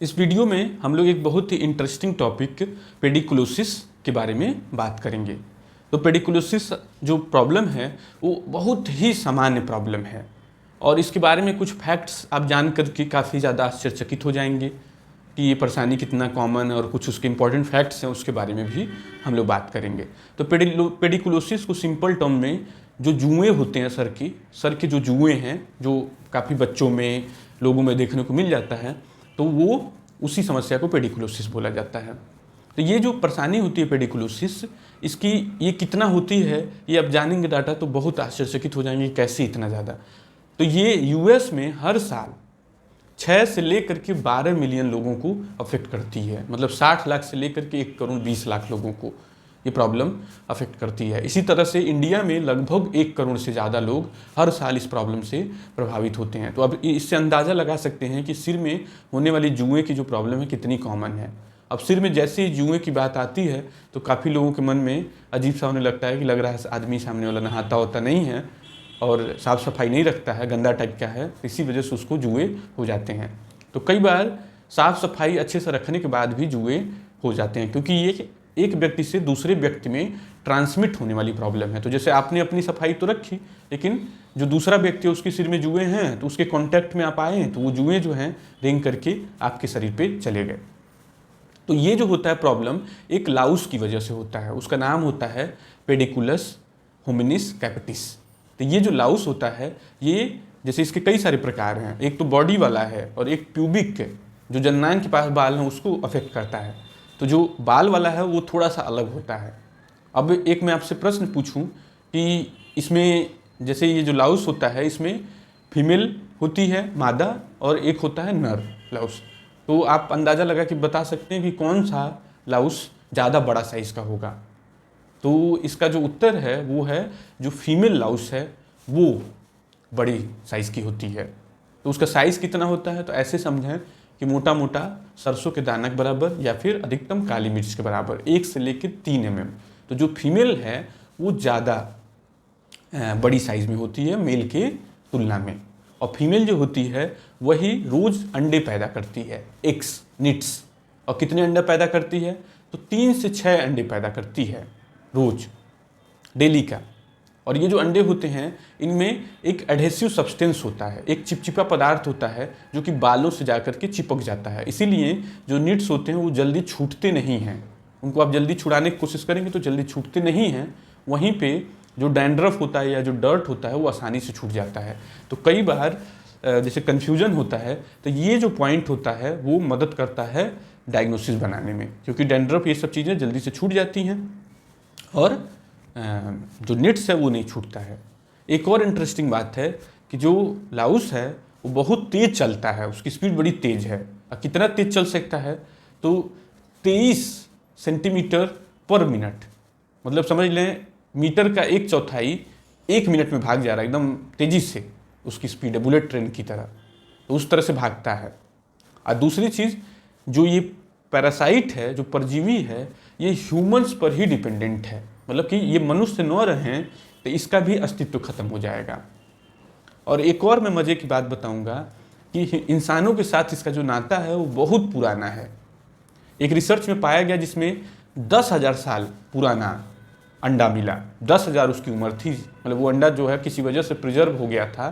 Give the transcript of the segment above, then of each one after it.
इस वीडियो में हम लोग एक बहुत ही इंटरेस्टिंग टॉपिक पेडिकुलोसिस के बारे में बात करेंगे। तो पेडिकुलोसिस जो प्रॉब्लम है वो बहुत ही सामान्य प्रॉब्लम है और इसके बारे में कुछ फैक्ट्स आप जान कर के काफ़ी ज़्यादा आश्चर्यचकित हो जाएंगे कि ये परेशानी कितना कॉमन है और कुछ उसके इंपॉर्टेंट फैक्ट्स हैं उसके बारे में भी हम लोग बात करेंगे। तो पेडिकुलोसिस को सिंपल टर्म में जो जुएँ होते हैं सर के जो जुएँ हैं जो काफ़ी बच्चों में लोगों में देखने को मिल जाता है, तो वो उसी समस्या को पेडिकुलोसिस बोला जाता है। तो ये जो परेशानी होती है पेडिकुलोसिस, इसकी ये कितना होती है ये अब जानेंगे डाटा तो बहुत आश्चर्यचकित हो जाएंगे कैसे इतना ज़्यादा। तो ये यूएस में हर साल 6 से लेकर के 12 मिलियन लोगों को अफेक्ट करती है। मतलब 60 लाख से लेकर के 1 करोड़ 20 लाख लोगों को ये प्रॉब्लम अफेक्ट करती है। इसी तरह से इंडिया में लगभग 1 करोड़ से ज़्यादा लोग हर साल इस प्रॉब्लम से प्रभावित होते हैं। तो अब इससे अंदाज़ा लगा सकते हैं कि सिर में होने वाली जुएँ की जो प्रॉब्लम है कितनी कॉमन है। अब सिर में जैसे ही जुएँ की बात आती है तो काफ़ी लोगों के मन में अजीब सा होने लगता है कि लग रहा है आदमी सामने वाला नहाता होता नहीं है और साफ़ सफाई नहीं रखता है, गंदा टाइप का है, इसी वजह से उसको जुए हो जाते हैं। तो कई बार साफ़ सफाई अच्छे से रखने के बाद भी जुए हो जाते हैं, क्योंकि ये एक व्यक्ति से दूसरे व्यक्ति में ट्रांसमिट होने वाली प्रॉब्लम है। तो जैसे आपने अपनी सफाई तो रखी, लेकिन जो दूसरा व्यक्ति है उसके सिर में जुए हैं तो उसके कांटेक्ट में आप आए हैं तो वो जुए जो हैं रेंग करके आपके शरीर पे चले गए। तो ये जो होता है प्रॉब्लम एक लाउस की वजह से होता है, उसका नाम होता है पेडिकुलस होमिनिस कैपिटिस। तो ये जो लाउस होता है ये जैसे इसके कई सारे प्रकार हैं, एक तो बॉडी वाला है और एक प्यूबिक जो जननांग के पास बाल हैं उसको अफेक्ट करता है। तो जो बाल वाला है वो थोड़ा सा अलग होता है। अब एक मैं आपसे प्रश्न पूछूं कि इसमें जैसे ये जो लाउस होता है इसमें फीमेल होती है मादा और एक होता है नर लाउस, तो आप अंदाज़ा लगा कि बता सकते हैं कि कौन सा लाउस ज़्यादा बड़ा साइज़ का होगा। तो इसका जो उत्तर है वो है जो फीमेल लाउस है वो बड़ी साइज़ की होती है। तो उसका साइज़ कितना होता है तो ऐसे समझें कि मोटा मोटा सरसों के दाना के बराबर या फिर अधिकतम काली मिर्च के बराबर 1 से लेकर 3 mm। तो जो फीमेल है वो ज़्यादा बड़ी साइज़ में होती है मेल के तुलना में। और फीमेल जो होती है वही रोज़ अंडे पैदा करती है, एग्स निट्स। और कितने अंडे पैदा करती है तो 3 से 6 अंडे पैदा करती है रोज़ डेली का। और ये जो अंडे होते हैं इनमें एक एडहेसिव सब्सटेंस होता है, एक चिपचिपा पदार्थ होता है जो कि बालों से जाकर के चिपक जाता है। इसीलिए जो निट्स होते हैं वो जल्दी छूटते नहीं हैं, उनको आप जल्दी छुड़ाने की कोशिश करेंगे तो जल्दी छूटते नहीं हैं। वहीं पे जो डैंड्रफ होता है या जो डर्ट होता है वो आसानी से छूट जाता है। तो कई बार जैसे कन्फ्यूजन होता है तो ये जो पॉइंट होता है वो मदद करता है डायग्नोसिस बनाने में, क्योंकि डैंड्रफ ये सब चीज़ें जल्दी से छूट जाती हैं और जो निट्स है वो नहीं छूटता है। एक और इंटरेस्टिंग बात है कि जो लाउस है वो बहुत तेज़ चलता है, उसकी स्पीड बड़ी तेज़ है। और कितना तेज़ चल सकता है तो 23 सेंटीमीटर पर मिनट, मतलब समझ लें मीटर का 1/4 1 मिनट में भाग जा रहा है, एकदम तेज़ी से उसकी स्पीड है, बुलेट ट्रेन की तरह। तो उस तरह से भागता है। और दूसरी चीज़ जो ये पैरासाइट है, जो परजीवी है, ये ह्यूमन्स पर ही डिपेंडेंट है। मतलब कि ये मनुष्य न रहें तो इसका भी अस्तित्व खत्म हो जाएगा। और एक और मैं मज़े की बात बताऊंगा कि इंसानों के साथ इसका जो नाता है वो बहुत पुराना है। एक रिसर्च में पाया गया जिसमें 10,000 साल पुराना अंडा मिला। 10,000 उसकी उम्र थी, मतलब वो अंडा जो है किसी वजह से प्रिजर्व हो गया था,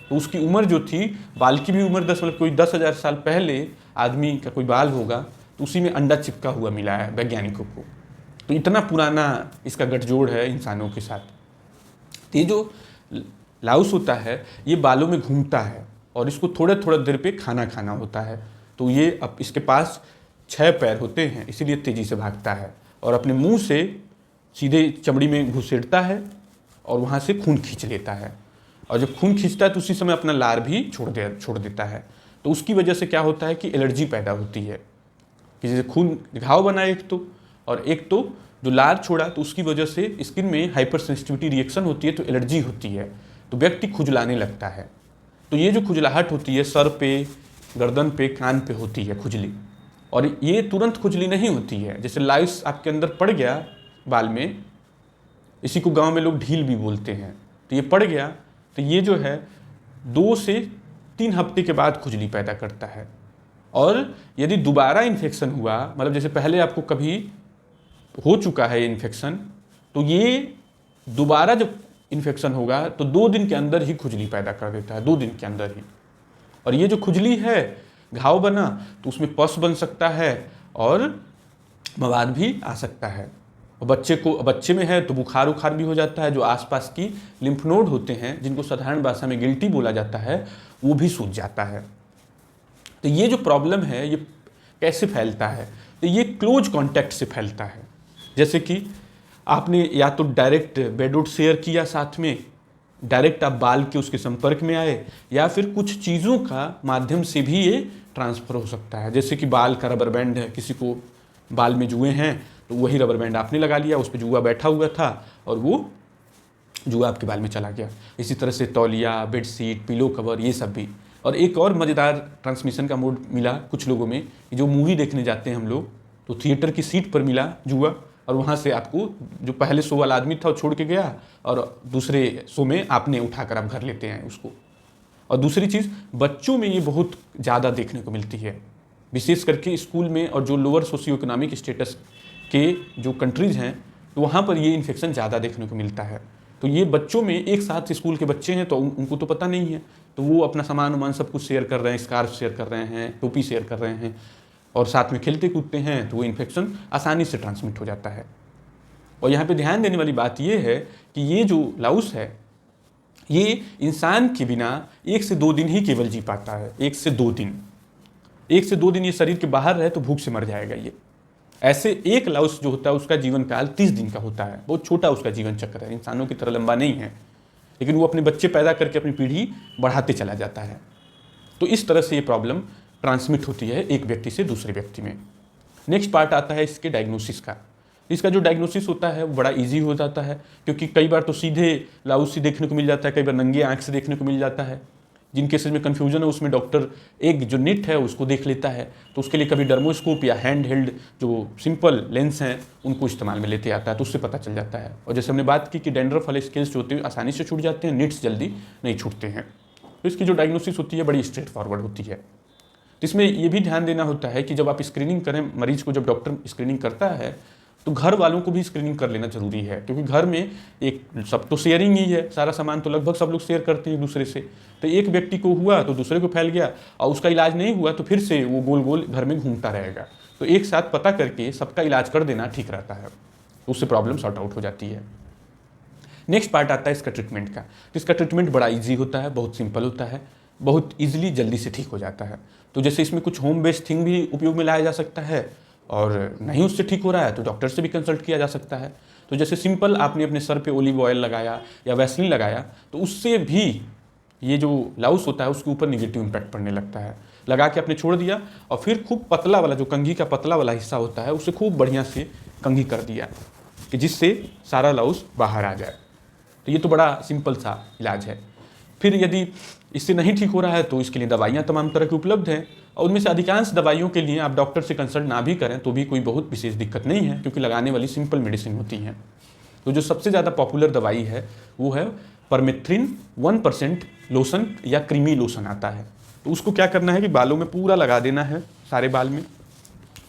तो उसकी उम्र जो थी बाल की भी उम्र 10, मतलब कोई 10,000 साल पहले आदमी का कोई बाल होगा तो उसी में अंडा चिपका हुआ मिला है वैज्ञानिकों को। तो इतना पुराना इसका गठजोड़ है इंसानों के साथ। तो ये जो लाउस होता है ये बालों में घूमता है और इसको थोड़े थोड़े देर पे खाना होता है। तो ये अब इसके पास 6 पैर होते हैं, इसीलिए तेज़ी से भागता है और अपने मुंह से सीधे चमड़ी में घुसेड़ता है और वहाँ से खून खींच लेता है। और जब खून खींचता है तो उसी समय अपना लार भी छोड़ देता है। तो उसकी वजह से क्या होता है कि एलर्जी पैदा होती है कि जैसे खून घाव बना एक तो जो लार छोड़ा तो उसकी वजह से स्किन में हाइपर सेंसिटिविटी रिएक्शन होती है, तो एलर्जी होती है, तो व्यक्ति खुजलाने लगता है। तो ये जो खुजलाहट होती है सर पे, गर्दन पे, कान पे होती है खुजली, और ये तुरंत खुजली नहीं होती है। जैसे लाइस आपके अंदर पड़ गया बाल में, इसी को गांव में लोग ढील भी बोलते हैं, तो ये पड़ गया तो ये जो है 2 से 3 हफ्ते के बाद खुजली पैदा करता है। और यदि दोबारा इन्फेक्शन हुआ, मतलब जैसे पहले आपको कभी हो चुका है इन्फेक्शन, तो ये दोबारा जब इन्फेक्शन होगा तो 2 दिन के अंदर ही खुजली पैदा कर देता है, 2 दिन के अंदर ही। और ये जो खुजली है, घाव बना, तो उसमें पस बन सकता है और मवाद भी आ सकता है। और बच्चे में है तो बुखार उखार भी हो जाता है, जो आसपास की लिम्फ नोड होते हैं जिनको साधारण भाषा में गिल्टी बोला जाता है, वो भी सूज जाता है। तो ये जो प्रॉब्लम है ये कैसे फैलता है? तो ये क्लोज कॉन्टैक्ट से फैलता है। जैसे कि आपने या तो डायरेक्ट बेड वुड शेयर किया, साथ में डायरेक्ट आप बाल के उसके संपर्क में आए, या फिर कुछ चीज़ों का माध्यम से भी ये ट्रांसफ़र हो सकता है। जैसे कि बाल का रबर बैंड है, किसी को बाल में जुए हैं तो वही रबर बैंड आपने लगा लिया, उस पर जुआ बैठा हुआ था और वो जुआ आपके बाल में चला गया। इसी तरह से तौलिया, बेडशीट, पिलो कवर, ये सब भी। और एक और मज़ेदार ट्रांसमिशन का मोड मिला कुछ लोगों में, जो मूवी देखने जाते हैं हम लोग, तो थिएटर की सीट पर मिला जुआ, और वहाँ से आपको जो पहले शो वाला आदमी था वो छोड़ के गया, और दूसरे शो में आपने उठाकर आप घर लेते हैं उसको। और दूसरी चीज़, बच्चों में ये बहुत ज़्यादा देखने को मिलती है, विशेष करके स्कूल में, और जो लोअर सोशियो इकोनॉमिक स्टेटस के जो कंट्रीज़ हैं तो वहाँ पर ये इन्फेक्शन ज़्यादा देखने को मिलता है। तो ये बच्चों में एक साथ स्कूल के बच्चे हैं तो उनको तो पता नहीं है, तो वो अपना सामान वामान सब कुछ शेयर कर रहे हैं, स्कार्फ शेयर कर रहे हैं, टोपी शेयर कर रहे हैं, और साथ में खेलते कूदते हैं, तो वो इन्फेक्शन आसानी से ट्रांसमिट हो जाता है। और यहाँ पे ध्यान देने वाली बात ये है कि ये जो लाउस है ये इंसान के बिना 1 से 2 दिन ही केवल जी पाता है। 1 से 2 दिन, 1 से 2 दिन ये शरीर के बाहर रहे तो भूख से मर जाएगा ये। ऐसे एक लाउस जो होता है उसका जीवन काल 30 दिन का होता है, बहुत छोटा उसका जीवन चक्र है, इंसानों की तरह लंबा नहीं है, लेकिन वो अपने बच्चे पैदा करके अपनी पीढ़ी बढ़ाते चला जाता है। तो इस तरह से ये प्रॉब्लम ट्रांसमिट होती है एक व्यक्ति से दूसरे व्यक्ति में। नेक्स्ट पार्ट आता है इसके डायग्नोसिस का। इसका जो डायग्नोसिस होता है वो बड़ा इजी हो जाता है, क्योंकि कई बार तो सीधे लाउस से देखने को मिल जाता है, कई बार नंगे आँख से देखने को मिल जाता है। जिन केसेज में कन्फ्यूजन है उसमें डॉक्टर एक जो निट है उसको देख लेता है, तो उसके लिए कभी डर्मोस्कोप या हैंड हेल्ड जो सिंपल लेंस हैं उनको इस्तेमाल में लेते आता है, तो उससे पता चल जाता है। और जैसे हमने बात की कि डैंड्रफ वाले स्केल्स जो होते हैं आसानी से छूट जाते हैं, निट्स जल्दी नहीं छूटते हैं। तो इसकी जो डायग्नोसिस होती है बड़ी स्ट्रेट फॉरवर्ड होती है। तो इसमें ये भी ध्यान देना होता है कि जब आप स्क्रीनिंग करें मरीज को, जब डॉक्टर स्क्रीनिंग करता है तो घर वालों को भी स्क्रीनिंग कर लेना जरूरी है, क्योंकि घर में एक सब तो शेयरिंग ही है, सारा सामान तो लगभग सब लोग शेयर करते हैं एक दूसरे से। तो एक व्यक्ति को हुआ तो दूसरे को फैल गया, और उसका इलाज नहीं हुआ तो फिर से वो गोल गोल घर में घूमता रहेगा। तो एक साथ पता करके सबका इलाज कर देना ठीक रहता है, तो उससे प्रॉब्लम सॉर्ट आउट हो जाती है। नेक्स्ट पार्ट आता है इसका ट्रीटमेंट का। तो इसका ट्रीटमेंट बड़ा ईजी होता है, बहुत सिंपल होता है, बहुत ईजिली जल्दी से ठीक हो जाता है। तो जैसे इसमें कुछ होम बेस्ड थिंग भी उपयोग में लाया जा सकता है, और नहीं उससे ठीक हो रहा है तो डॉक्टर से भी कंसल्ट किया जा सकता है। तो जैसे सिंपल आपने अपने सर पे ओलिव ऑयल लगाया या वैसलीन लगाया, तो उससे भी ये जो लाउस होता है उसके ऊपर निगेटिव इम्पैक्ट पड़ने लगता है। लगा के आपने छोड़ दिया और फिर खूब पतला वाला जो कंघी का पतला वाला हिस्सा होता है उसे खूब बढ़िया से कंघी कर दिया कि जिससे सारा लाउस बाहर आ जाए। तो ये तो बड़ा सिंपल सा इलाज है। फिर यदि इससे नहीं ठीक हो रहा है तो इसके लिए दवाइयाँ तमाम तरह की उपलब्ध हैं, और उनमें से अधिकांश दवाइयों के लिए आप डॉक्टर से कंसल्ट ना भी करें तो भी कोई बहुत विशेष दिक्कत नहीं है, क्योंकि लगाने वाली सिंपल मेडिसिन होती हैं। तो जो सबसे ज़्यादा पॉपुलर दवाई है वो है परमेथ्रिन 1% लोशन या क्रीमी लोशन आता है। तो उसको क्या करना है कि बालों में पूरा लगा देना है, सारे बाल में,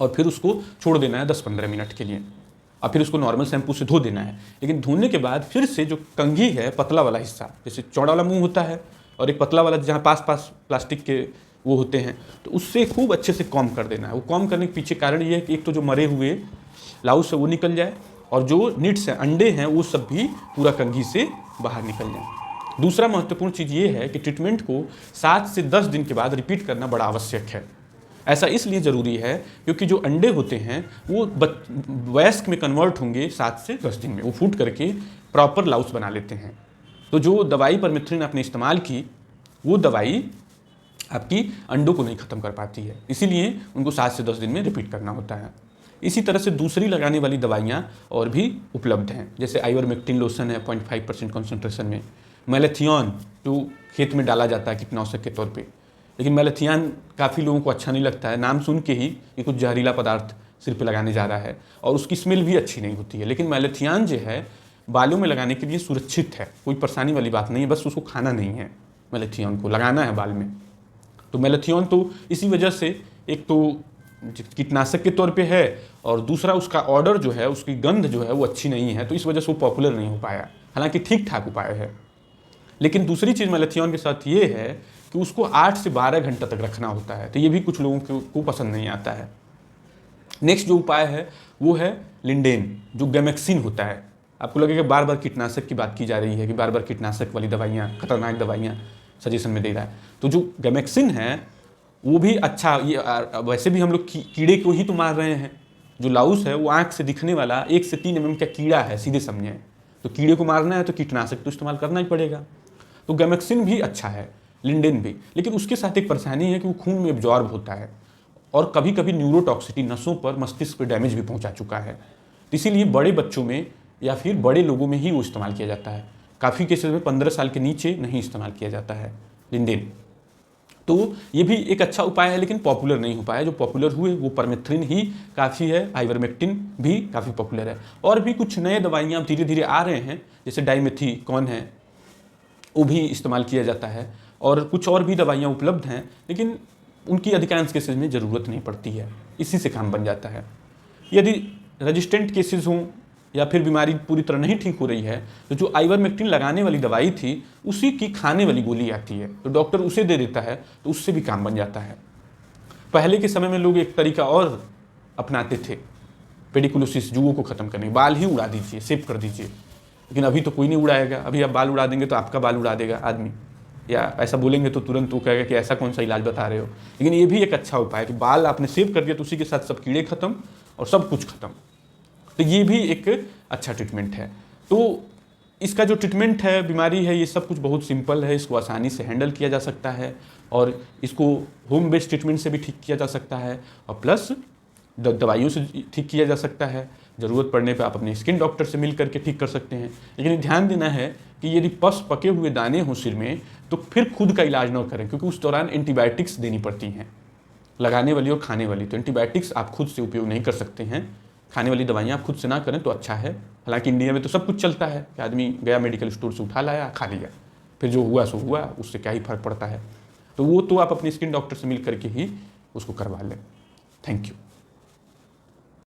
और फिर उसको छोड़ देना है 10-15 मिनट के लिए, और फिर उसको नॉर्मल शैम्पू से धो देना है। लेकिन धोने के बाद फिर से जो कंघी है पतला वाला हिस्सा, जैसे चौड़ा वाला मुंह होता है और एक पतला वाला जहाँ पास पास प्लास्टिक के वो होते हैं, तो उससे खूब अच्छे से कॉम कर देना है। वो कॉम करने के पीछे कारण ये है कि एक तो जो मरे हुए लाउस है वो निकल जाए, और जो निट्स हैं, अंडे हैं, वो सब भी पूरा कंघी से बाहर निकल जाए। दूसरा महत्वपूर्ण चीज़ ये है कि ट्रीटमेंट को 7 से 10 दिन के बाद रिपीट करना बड़ा आवश्यक है। ऐसा इसलिए ज़रूरी है क्योंकि जो अंडे होते हैं वो वयस्क में कन्वर्ट होंगे 7 से 10 दिन में, वो फूट करके प्रॉपर लाउस बना लेते हैं। तो जो दवाई परमेथ्रिन आपने इस्तेमाल की वो दवाई आपकी अंडों को नहीं ख़त्म कर पाती है, इसीलिए उनको 7 से 10 दिन में रिपीट करना होता है। इसी तरह से दूसरी लगाने वाली दवाइयाँ और भी उपलब्ध हैं, जैसे आइवरमेक्टिन लोशन है 0.5% कॉन्सेंट्रेशन में, मेलेथियन जो खेत में डाला जाता है कीटनाशक के तौर पे, लेकिन मेलेथियन काफ़ी लोगों को अच्छा नहीं लगता है, नाम सुन के ही कि कुछ जहरीला पदार्थ सिर पे लगाने जा रहा है, और उसकी स्मेल भी अच्छी नहीं होती है। लेकिन मेलेथियन जो है बालों में लगाने के लिए सुरक्षित है, कोई परेशानी वाली बात नहीं है, बस उसको खाना नहीं है, मेलेथियन को लगाना है बाल में। तो मेलेथियन तो इसी वजह से एक तो कीटनाशक के तौर पे है और दूसरा उसका ऑर्डर जो है, उसकी गंध जो है वो अच्छी नहीं है, तो इस वजह से वो पॉपुलर नहीं हो पाया। हालांकि ठीक ठाक उपाय है। लेकिन दूसरी चीज़ मैलाथियन के साथ ये है कि उसको 8 से 12 घंटा तक रखना होता है, तो ये भी कुछ लोगों को पसंद नहीं आता है। नेक्स्ट जो उपाय है वो है लिंडेन, जो गैमेक्सिन होता है। आपको लगेगा बार बार कीटनाशक की बात की जा रही है कि बार बार कीटनाशक वाली दवाइयाँ, खतरनाक दवाइयाँ सजेशन में दे रहा है। तो जो गैमेक्सिन है वो भी अच्छा, ये वैसे भी हम लोग कीड़े को ही तो मार रहे हैं। जो लाउस है वो आँख से दिखने वाला 1 से 3 mm का कीड़ा है, सीधे समझें। तो कीड़े को मारना है तो कीटनाशक तो इस्तेमाल करना ही पड़ेगा। तो गैमेक्सिन भी अच्छा है, लिंडेन भी। लेकिन उसके साथ एक परेशानी है कि वो खून में एब्जॉर्ब होता है और कभी कभी न्यूरोटॉक्सिटी, नसों पर, मस्तिष्क पर डैमेज भी पहुंचा चुका है। तो इसीलिए बड़े बच्चों में या फिर बड़े लोगों में ही वो इस्तेमाल किया जाता है। काफ़ी केसेस में 15 साल के नीचे नहीं इस्तेमाल किया जाता है लिंडेन। तो ये भी एक अच्छा उपाय है, लेकिन पॉपुलर नहीं हो पाया। जो पॉपुलर हुए वो परमेथ्रिन ही काफ़ी है, आइवरमेक्टिन भी काफ़ी पॉपुलर है। और भी कुछ नए दवाइयाँ धीरे धीरे आ रहे हैं, जैसे डाइमेथीकॉन है, वो भी इस्तेमाल किया जाता है। और कुछ और भी दवाइयाँ उपलब्ध हैं, लेकिन उनकी अधिकांश केसेस में ज़रूरत नहीं पड़ती है, इसी से काम बन जाता है। यदि रेजिस्टेंट केसेस हों या फिर बीमारी पूरी तरह नहीं ठीक हो रही है, तो जो आइवरमेक्टिन लगाने वाली दवाई थी उसी की खाने वाली गोली आती है, तो डॉक्टर उसे दे देता है, तो उससे भी काम बन जाता है। पहले के समय में लोग एक तरीका और अपनाते थे पेडिकुलोसिस, जुओं को ख़त्म करने, बाल ही उड़ा दीजिए, सेव कर दीजिए। लेकिन अभी तो कोई नहीं उड़ाएगा। अभी आप बाल उड़ा देंगे तो आपका बाल उड़ा देगा आदमी, या ऐसा बोलेंगे तो तुरंत वो कहेगा कि ऐसा कौन सा इलाज बता रहे हो। लेकिन ये भी एक अच्छा उपाय है कि बाल आपने सेव कर दिया तो उसी के साथ सब कीड़े खत्म और सब कुछ खत्म। तो ये भी एक अच्छा ट्रीटमेंट है। तो इसका जो ट्रीटमेंट है, बीमारी है, ये सब कुछ बहुत सिंपल है। इसको आसानी से हैंडल किया जा सकता है और इसको होम बेस्ड ट्रीटमेंट से भी ठीक किया जा सकता है और प्लस दवाइयों से ठीक किया जा सकता है। ज़रूरत पड़ने पे आप अपने स्किन डॉक्टर से मिल करके ठीक कर सकते हैं। लेकिन ध्यान देना है कि यदि पस पके हुए दाने हों सिर में तो फिर खुद का इलाज न करें, क्योंकि उस दौरान एंटीबायोटिक्स देनी पड़ती हैं, लगाने वाली और खाने वाली। तो एंटीबायोटिक्स आप खुद से उपयोग नहीं कर सकते हैं, खाने वाली दवाइयाँ आप खुद से ना करें तो अच्छा है। हालांकि इंडिया में तो सब कुछ चलता है कि आदमी गया मेडिकल स्टोर से उठा लाया, खा लिया, फिर जो हुआ सो हुआ, उससे क्या ही फ़र्क पड़ता है। तो वो तो आप अपने स्किन डॉक्टर से मिल करके ही उसको करवा लें। Thank you.